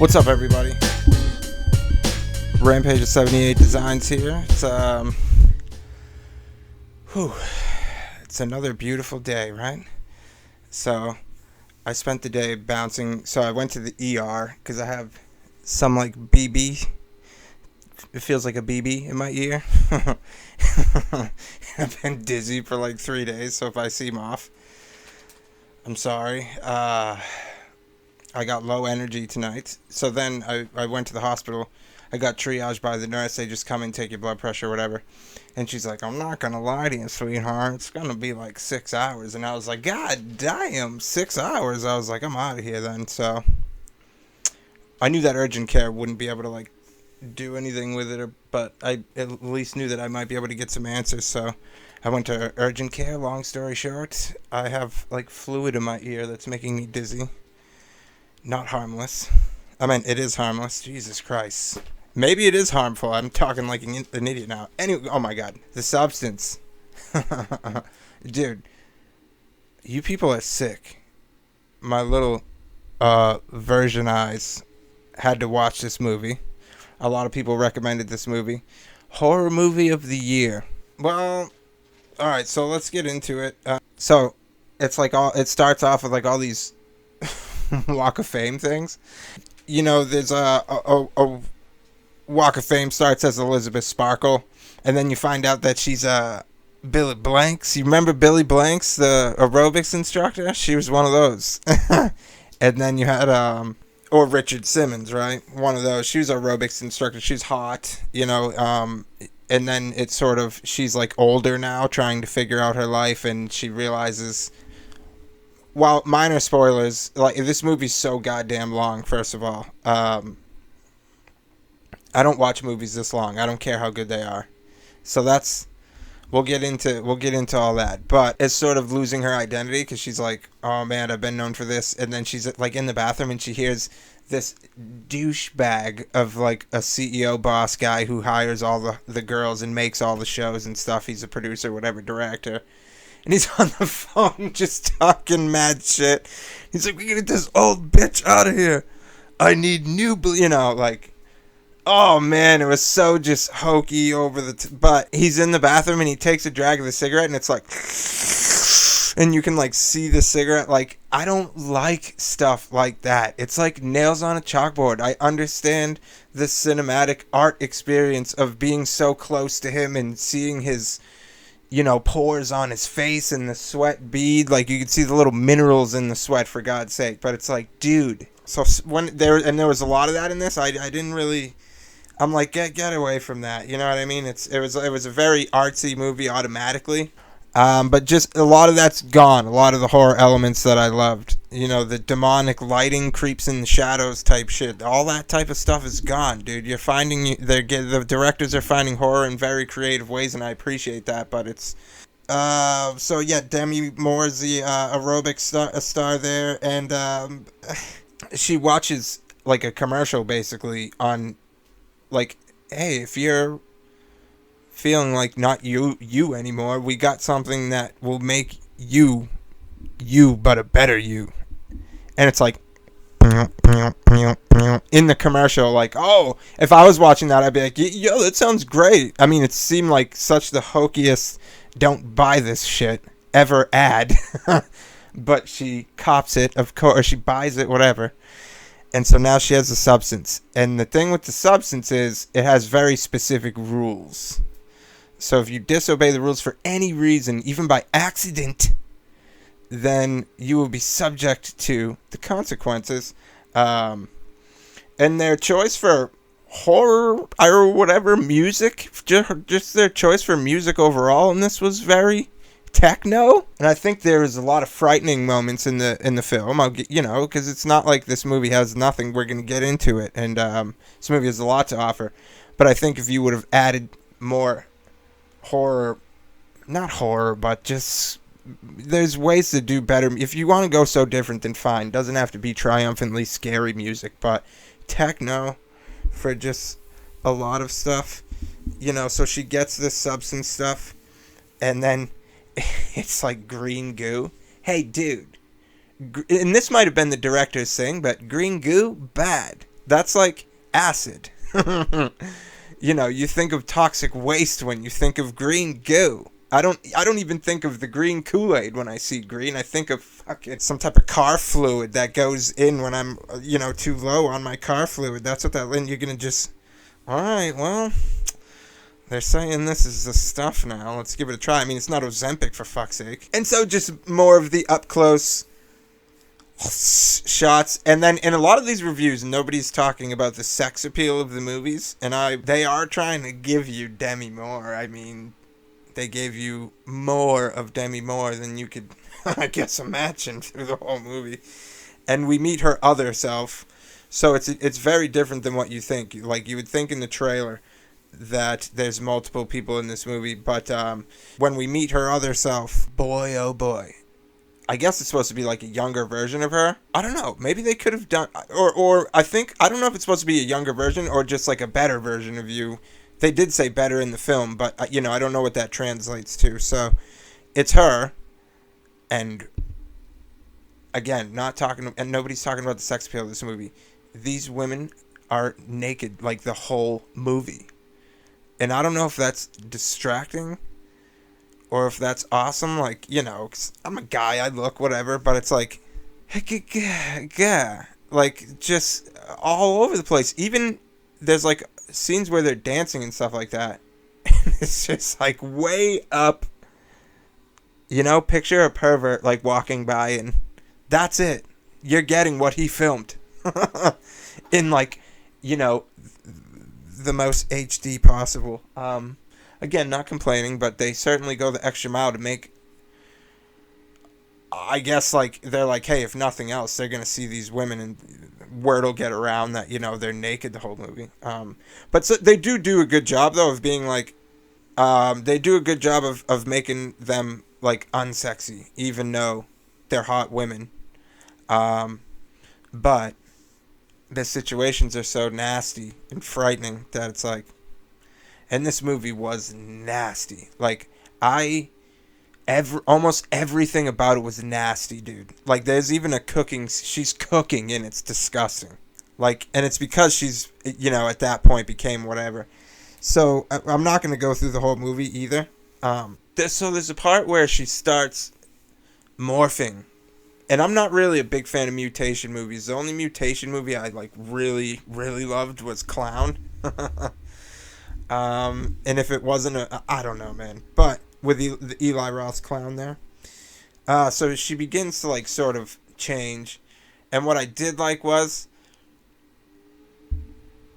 What's up, everybody? Rampage of 78 Designs here. It's another beautiful day, right? So I spent the day bouncing. So I went to the ER because I have some like BB. It feels like a BB in my ear. I've been dizzy for like 3 days, so if I seem off, I'm sorry. I got low energy tonight. So then I went to the hospital. I got triaged by the nurse. They just come and take your blood pressure or whatever. And she's like, I'm not going to lie to you, sweetheart. It's going to be like 6 hours. And I was like, God damn, 6 hours. I was like, I'm out of here then. So I knew that urgent care wouldn't be able to like do anything with it, but I at least knew that I might be able to get some answers. So I went to urgent care. Long story short, I have like fluid in my ear that's making me dizzy. Not harmless. I mean, it is harmless. Jesus Christ. Maybe it is harmful. I'm talking like an idiot now. Anyway, oh my God. The substance. Dude, you people are sick. My little version eyes had to watch this movie. A lot of people recommended this movie. Horror movie of the year. Well, alright, so let's get into it. So, it's like it starts off with like all these Walk of Fame things. You know, there's a Walk of Fame starts as Elizabeth Sparkle, and then you find out that she's Billy Blanks. You remember Billy Blanks, the aerobics instructor? She was one of those. And then you had or Richard Simmons, right? One of those. She was an aerobics instructor. She's hot, you know. And then it's sort of she's like older now, trying to figure out her life, and she realizes. Well, minor spoilers, like, this movie's so goddamn long, first of all. I don't watch movies this long. I don't care how good they are. So we'll get into all that. But it's sort of losing her identity because she's like, oh man, I've been known for this. And then she's like in the bathroom and she hears this douchebag of like a CEO boss guy who hires all the girls and makes all the shows and stuff. He's a producer, whatever, director. And he's on the phone just talking mad shit. He's like, we gotta get this old bitch out of here. I need new, like, oh man, it was so just hokey over but he's in the bathroom and he takes a drag of the cigarette and it's like, and you can like see the cigarette. Like, I don't like stuff like that. It's like nails on a chalkboard. I understand the cinematic art experience of being so close to him and seeing his, pores on his face and the sweat bead. Like, you could see the little minerals in the sweat, for God's sake. But it's like, dude. So when there was a lot of that in this, I didn't really. I'm like, get away from that. You know what I mean? It was a very artsy movie automatically. But just a lot of that's gone. A lot of the horror elements that I loved. The demonic lighting, creeps in the shadows type shit. All that type of stuff is gone, dude. You're finding the directors are finding horror in very creative ways, and I appreciate that. But it's so yeah, Demi Moore's the aerobic star there, and she watches like a commercial basically on like, hey, if you're feeling like not you anymore, we got something that will make you but a better you. And it's like in the commercial, like, oh, if I was watching that, I'd be like, yo, that sounds great. I mean, it seemed like such the hokiest don't buy this shit ever ad. But she cops it, of course, or she buys it, whatever. And so now she has the substance. And the thing with the substance is it has very specific rules. So if you disobey the rules for any reason, even by accident, then you will be subject to the consequences. And their choice for horror or whatever, music, just their choice for music overall in this was very techno. And I think there is a lot of frightening moments in the film, because it's not like this movie has nothing. We're going to get into it. And this movie has a lot to offer. But I think if you would have added more horror, not horror, but just there's ways to do better. If you want to go so different, then fine. Doesn't have to be triumphantly scary music, but techno for just a lot of stuff, so she gets this substance stuff and then it's like green goo. Hey dude, and this might have been the director's thing, but green goo, bad. That's like acid. You know, you think of toxic waste when you think of green goo. I don't even think of the green Kool-Aid when I see green. I think of fucking some type of car fluid that goes in when I'm, too low on my car fluid. That's what that, and you're going to just, all right, well, they're saying this is the stuff now. Let's give it a try. I mean, it's not Ozempic, for fuck's sake. And so just more of the up-close shots. And then in a lot of these reviews, nobody's talking about the sex appeal of the movies. And they are trying to give you Demi Moore. I mean, they gave you more of Demi Moore than you could, I guess, imagine through the whole movie. And we meet her other self. So it's very different than what you think. Like, you would think in the trailer that there's multiple people in this movie, but when we meet her other self, boy oh boy, I guess it's supposed to be like a younger version of her. I don't know, maybe they could have done, or I don't know if it's supposed to be a younger version or just like a better version of you. They did say better in the film, but I don't know what that translates to. So it's her, and again, and nobody's talking about the sex appeal of this movie. These women are naked like the whole movie. And I don't know if that's distracting or if that's awesome. Like, 'cause I'm a guy, I look, whatever. But it's like, like, just all over the place. Even there's, like, scenes where they're dancing and stuff like that. And it's just, like, way up. Picture a pervert, like, walking by and that's it. You're getting what he filmed. In, like, the most HD possible. Again, not complaining, but they certainly go the extra mile to make, I guess, like, they're like, hey, if nothing else, they're going to see these women and word will get around that, they're naked the whole movie. But so they do a good job, though, of being like, they do a good job of making them, like, unsexy, even though they're hot women. But the situations are so nasty and frightening that it's like, and this movie was nasty. Like, almost everything about it was nasty, dude. Like, there's even she's cooking and it's disgusting. Like, and it's because she's, at that point became whatever. So I'm not going to go through the whole movie either. There's a part where she starts morphing. And I'm not really a big fan of mutation movies. The only mutation movie I, like, really, really loved was Clown. And if it wasn't I don't know, man. But with the Eli Roth's Clown there. So she begins to, like, sort of change. And what I did like was,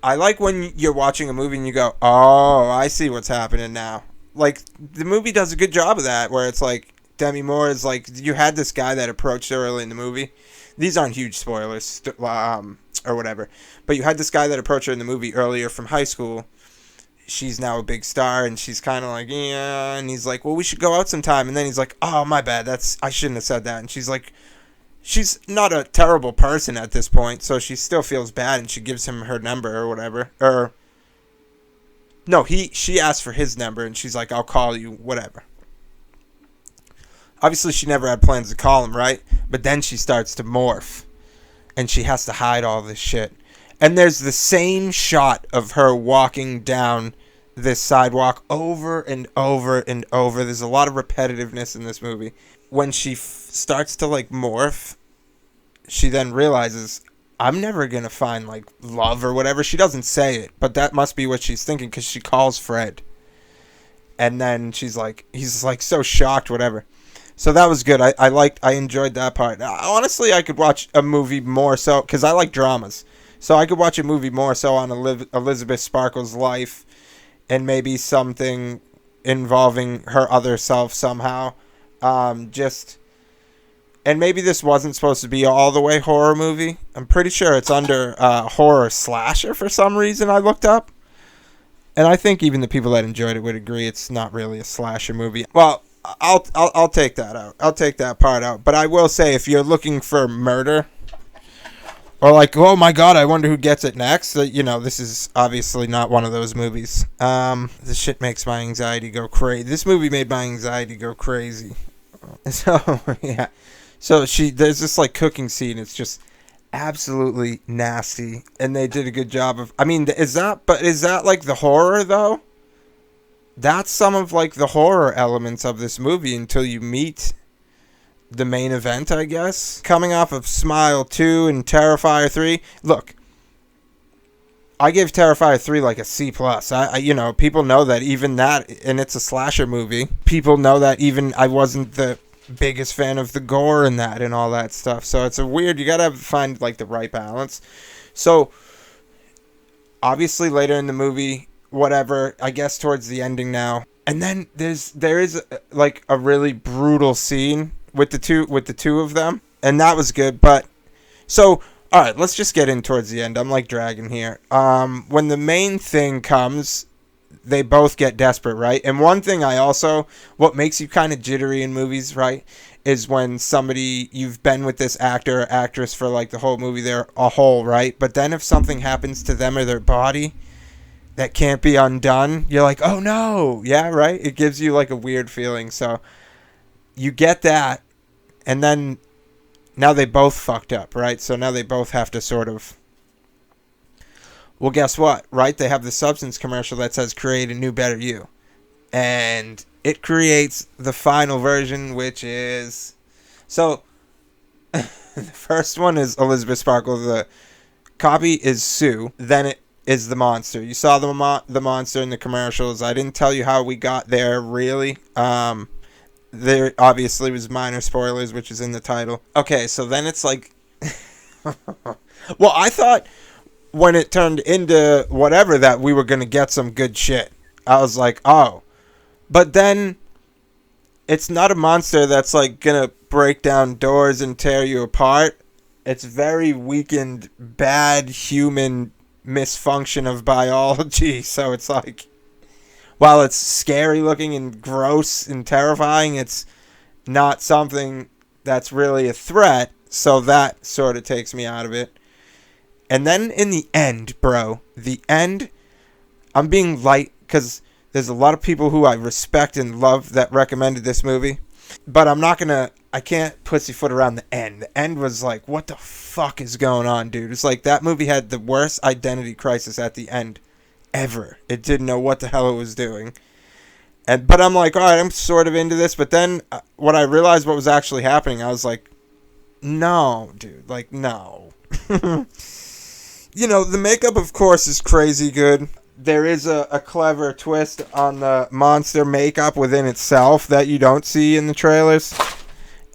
I like when you're watching a movie and you go, oh, I see what's happening now. Like, the movie does a good job of that, where it's like, Demi Moore is like, you had this guy that approached her early in the movie. These aren't huge spoilers, or whatever. But you had this guy that approached her in the movie earlier from high school. She's now a big star, and she's kind of like, yeah. And he's like, well, we should go out sometime. And then he's like, oh, my bad. I shouldn't have said that. And she's like, she's not a terrible person at this point, so she still feels bad, and she gives him her number or whatever. Or, no, she asked for his number, and she's like, I'll call you, whatever. Obviously, she never had plans to call him, right? But then she starts to morph. And she has to hide all this shit. And there's the same shot of her walking down this sidewalk over and over and over. There's a lot of repetitiveness in this movie. When she starts to, like, morph, she then realizes, I'm never going to find, like, love or whatever. She doesn't say it, but that must be what she's thinking, because she calls Fred. And then she's like, he's, like, so shocked, whatever. So that was good. I enjoyed that part. Honestly, I could watch a movie more so, because I like dramas. So I could watch a movie more so on Elizabeth Sparkle's life, and maybe something involving her other self somehow. And maybe this wasn't supposed to be all the way horror movie. I'm pretty sure it's under horror slasher for some reason I looked up. And I think even the people that enjoyed it would agree it's not really a slasher movie. Well, I'll take that out. I'll take that part out. But I will say, if you're looking for murder, or like, oh my god, I wonder who gets it next, this is obviously not one of those movies. This shit makes my anxiety go crazy. This movie made my anxiety go crazy. So, yeah. So there's this, like, cooking scene. It's just absolutely nasty, and they did a good job of. I mean, is that like the horror though? That's some of like the horror elements of this movie until you meet the main event, I guess. Coming off of Smile 2 and Terrifier 3. Look, I gave Terrifier 3 like a C+. People know that even that, and it's a slasher movie. People know that even I wasn't the biggest fan of the gore in that and all that stuff. So it's a weird, you gotta find like the right balance. So obviously later in the movie, whatever, I guess towards the ending now. And then there is like a really brutal scene with the two of them, and that was good. But so all right, let's just get in towards the end. I'm like dragging here. When the main thing comes, they both get desperate, right? And one thing what makes you kind of jittery in movies, right, is when you've been with this actor or actress for like the whole movie, they're a whole, right? But then if something happens to them or their body that can't be undone, you're like, oh no, yeah, right? It gives you like a weird feeling. So you get that, and then now they both fucked up, right? So now they both have to sort of... Well, guess what, right? They have the substance commercial that says, create a new, better you. And it creates the final version, which is... So, the first one is Elizabeth Sparkle. The copy is Sue. Then it is the monster. You saw the monster in the commercials. I didn't tell you how we got there, really. There obviously was minor spoilers, which is in the title. Okay, so then it's like... Well, I thought when it turned into whatever that we were going to get some good shit. I was like, oh. But then it's not a monster that's like going to break down doors and tear you apart. It's very weakened, bad human misfunction of biology. So it's like, while it's scary looking and gross and terrifying, it's not something that's really a threat. So that sort of takes me out of it. And then in the end, bro, I'm being light because there's a lot of people who I respect and love that recommended this movie. But I can't pussyfoot around the end. The end was like, what the fuck is going on, dude? It's like that movie had the worst identity crisis at the end ever. It didn't know what the hell it was doing. But I'm like, all right, I'm sort of into this. But then when I realized what was actually happening, I was like, no, dude, like, no. The makeup, of course, is crazy good. There is a clever twist on the monster makeup within itself that you don't see in the trailers.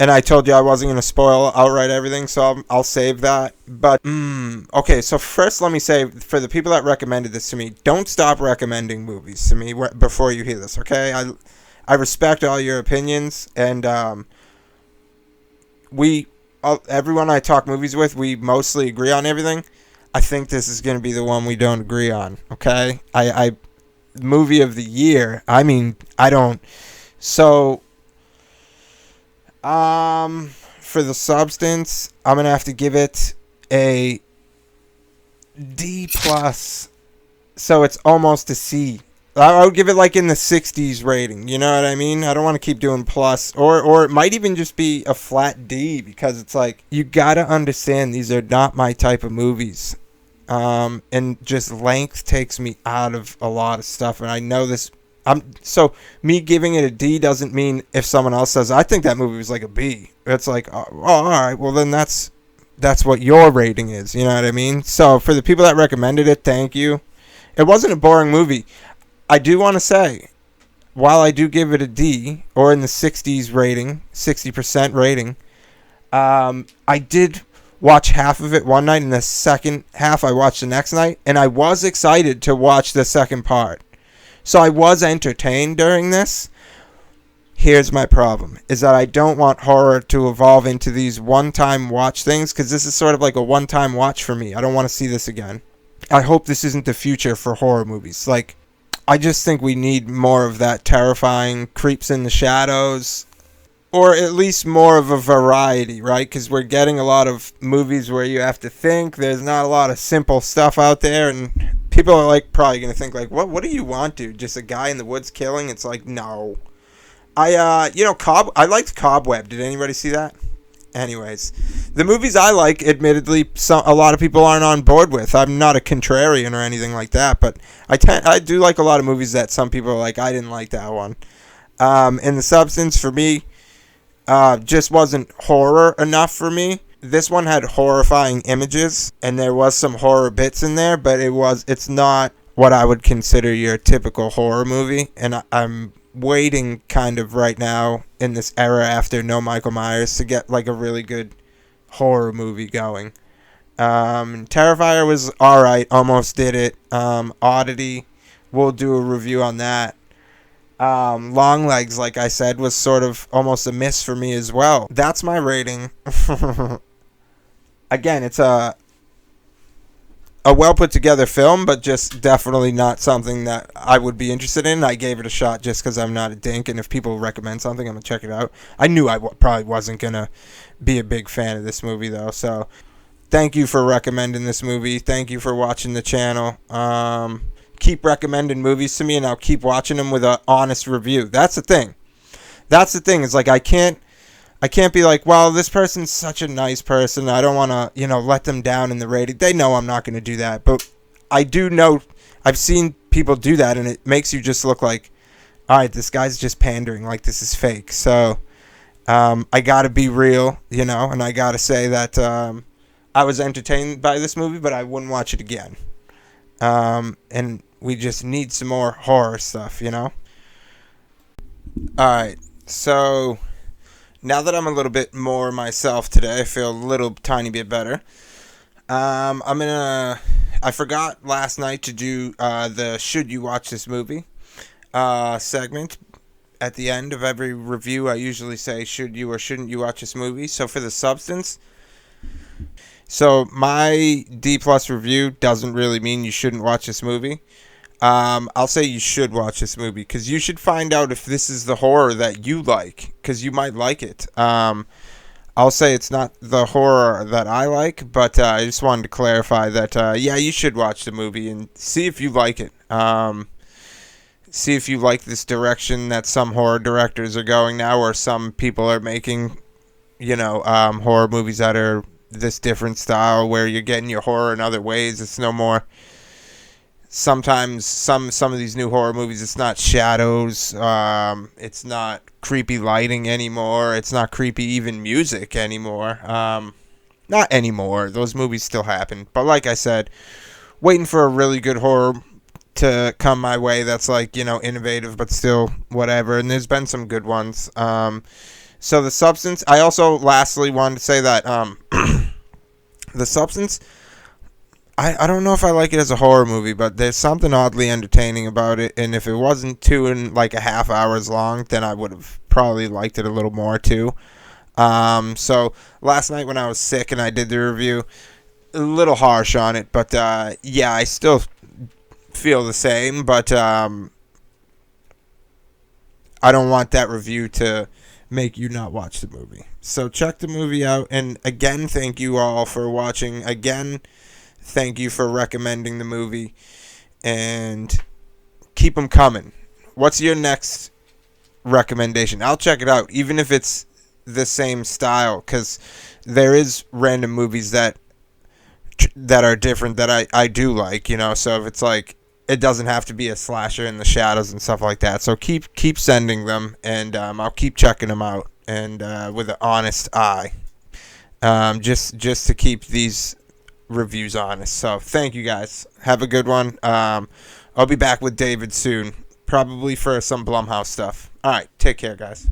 And I told you I wasn't going to spoil outright everything, so I'll save that. But, okay, so first let me say, for the people that recommended this to me, don't stop recommending movies to me before you hear this, okay? I respect all your opinions, and everyone I talk movies with, we mostly agree on everything. I think this is going to be the one we don't agree on, okay? Movie of the year, I mean, I don't... So... for the substance, I'm gonna have to give it a D+. So it's almost a C. I would give it like in the 60s rating. You know what I mean? I don't want to keep doing plus, or it might even just be a flat D, because it's like, you gotta understand these are not my type of movies. And just length takes me out of a lot of stuff, and I know this. So me giving it a D doesn't mean if someone else says I think that movie was like a B, it's like, oh, all right, well then that's what your rating is. You know what I mean? So for the people that recommended it, thank you. It wasn't a boring movie. I do want to say, while I do give it a D, or in the 60s rating, 60% rating, I did watch half of it one night, and the second half I watched the next night, and I was excited to watch the second part. So I was entertained during this. Here's my problem, is that I don't want horror to evolve into these one-time watch things, because this is sort of like a one-time watch for me. I don't want to see this again. I hope this isn't the future for horror movies. Like, I just think we need more of that terrifying creeps in the shadows, or at least more of a variety, right? Because we're getting a lot of movies where you have to think. There's not a lot of simple stuff out there, and people are like probably gonna think like, what do you want, dude? Just a guy in the woods killing? It's like, no. I liked Cobweb. Did anybody see that? Anyways, the movies I like, admittedly, a lot of people aren't on board with. I'm not a contrarian or anything like that, but I do like a lot of movies that some people are like, I didn't like that one. And The Substance, for me, just wasn't horror enough for me. This one had horrifying images, and there was some horror bits in there, but it's not what I would consider your typical horror movie, and I'm waiting kind of right now in this era after No Michael Myers to get like a really good horror movie going. Terrifier was alright, almost did it. Oddity, we'll do a review on that. Long Legs, like I said, was sort of almost a miss for me as well. That's my rating. Again, it's a well put together film, but just definitely not something that I would be interested in. I gave it a shot just because I'm not a dink, and if people recommend something, I'm gonna check it out. I knew I probably wasn't gonna be a big fan of this movie though, so thank you for recommending this movie. Thank you for watching the channel. Keep recommending movies to me, and I'll keep watching them with an honest review. That's the thing. It's like I can't be like, well, this person's such a nice person, I don't want to, let them down in the rating. They know I'm not going to do that, but I do know I've seen people do that, and it makes you just look like, all right, this guy's just pandering, like this is fake. So I got to be real, and I got to say that I was entertained by this movie, but I wouldn't watch it again. And we just need some more horror stuff, All right, so now that I'm a little bit more myself today, I feel a little tiny bit better. I forgot last night to do the Should You Watch This Movie segment. At the end of every review, I usually say, should you or shouldn't you watch this movie? So for The Substance, so my D+ review doesn't really mean you shouldn't watch this movie. I'll say you should watch this movie because you should find out if this is the horror that you like, because you might like it. I'll say it's not the horror that I like, but I just wanted to clarify that, yeah, you should watch the movie and see if you like it. See if you like this direction that some horror directors are going now, or some people are making, horror movies that are this different style where you're getting your horror in other ways. It's no more... Sometimes some of these new horror movies, it's not shadows, it's not creepy lighting anymore, it's not creepy even music anymore. Not anymore, those movies still happen, but like I said, waiting for a really good horror to come my way that's like, innovative but still whatever, and there's been some good ones. So The Substance, I also lastly wanted to say that The Substance, I don't know if I like it as a horror movie, but there's something oddly entertaining about it, and if it wasn't 2.5 hours long, then I would have probably liked it a little more too. So last night when I was sick and I did the review, a little harsh on it, but yeah, I still feel the same, but I don't want that review to make you not watch the movie. So check the movie out, and again, thank you all for watching. Again, thank you for recommending the movie, and keep them coming. What's your next recommendation? I'll check it out, even if it's the same style, because there is random movies that are different that I do like, so if it's like, it doesn't have to be a slasher in the shadows and stuff like that. So keep sending them, and I'll keep checking them out, and with an honest eye, just to keep these reviews honest. So thank you guys. Have a good one. I'll be back with David soon, probably for some Blumhouse stuff. All right, take care, guys.